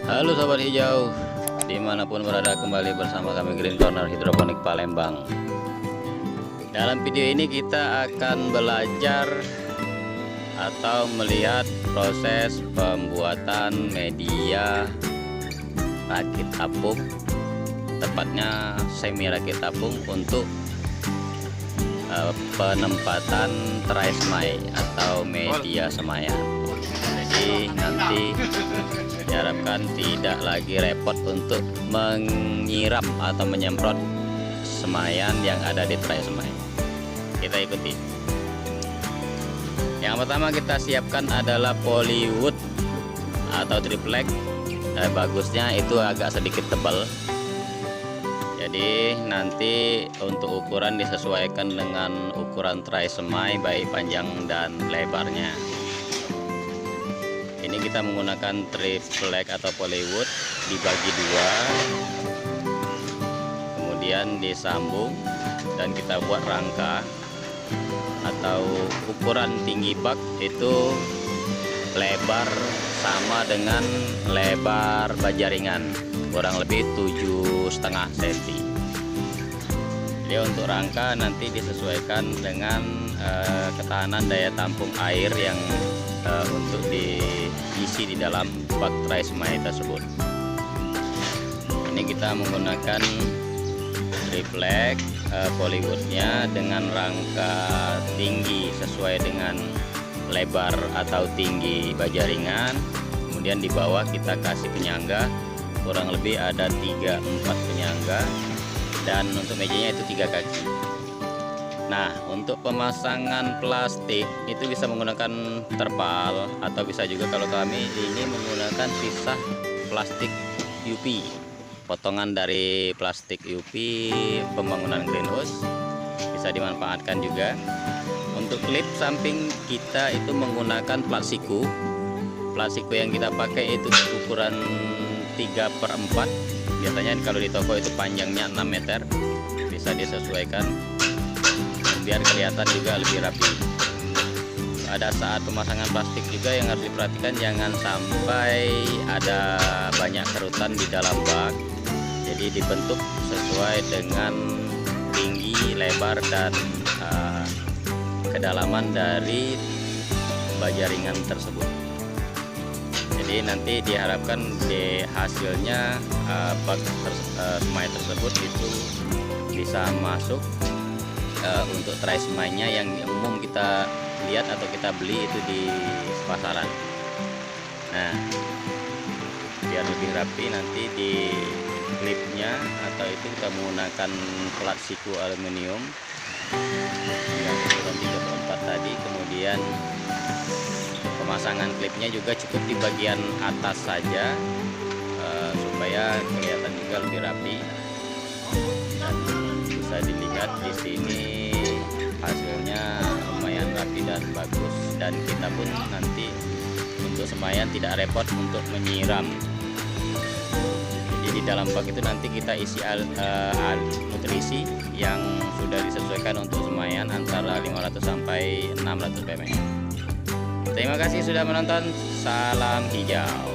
Halo sobat hijau, dimanapun berada, kembali bersama kami Green Corner Hidroponik Palembang. Dalam video ini kita akan belajar atau melihat proses pembuatan media rakit apung, tepatnya semi rakit apung untuk penempatan tray semai atau media semaian. Jadi nanti diharapkan tidak lagi repot untuk menyiram atau menyemprot semaian yang ada di tray semai. Kita ikuti. Yang pertama kita siapkan adalah polywood atau triplek. Bagusnya itu agak sedikit tebal. Jadi nanti untuk ukuran disesuaikan dengan ukuran tray semai, baik panjang dan lebarnya. Ini kita menggunakan triplek atau polywood, dibagi dua, kemudian disambung dan kita buat rangka atau ukuran tinggi bak itu lebar sama dengan lebar baja ringan, kurang lebih 7,5 cm. Jadi untuk rangka nanti disesuaikan dengan ketahanan daya tampung air yang untuk diisi di dalam bak tray semai tersebut. Ini kita menggunakan triplek polywoodnya dengan rangka tinggi sesuai dengan lebar atau tinggi baja ringan. Kemudian di bawah kita kasih penyangga, kurang lebih ada 3-4 penyangga, dan untuk mejanya itu 3 kaki. Nah, untuk pemasangan plastik itu bisa menggunakan terpal atau bisa juga kalau kami ini menggunakan sisa plastik UP, potongan dari plastik UP pembangunan greenhouse, bisa dimanfaatkan juga. Untuk klip samping kita itu menggunakan plat siku. Plat siku yang kita pakai itu ukuran 3/4. Biasanya kalau di toko itu panjangnya 6 meter. Bisa disesuaikan biar kelihatan juga lebih rapi. Pada saat pemasangan plastik juga yang harus diperhatikan, jangan sampai ada banyak kerutan di dalam bak. Jadi dibentuk sesuai dengan tinggi, lebar, dan kedalaman dari baja ringan tersebut. Jadi nanti diharapkan di hasilnya bak semai tersebut itu bisa masuk untuk tray semainya yang umum kita lihat atau kita beli itu di pasaran. Nah, biar lebih rapi nanti di klipnya atau itu kita menggunakan plat siku aluminium yang ukuran 3/4 tadi. Kemudian pemasangan klipnya juga cukup di bagian atas saja supaya kelihatan juga lebih rapi. Dan bisa dilihat di sini hasilnya lumayan rapi dan bagus, dan kita pun nanti untuk semaian tidak repot untuk menyiram. Jadi di dalam bak itu nanti kita isi nutrisi yang sudah disesuaikan untuk semaian antara 500 sampai 600 ppm. Terima kasih sudah menonton. Salam hijau.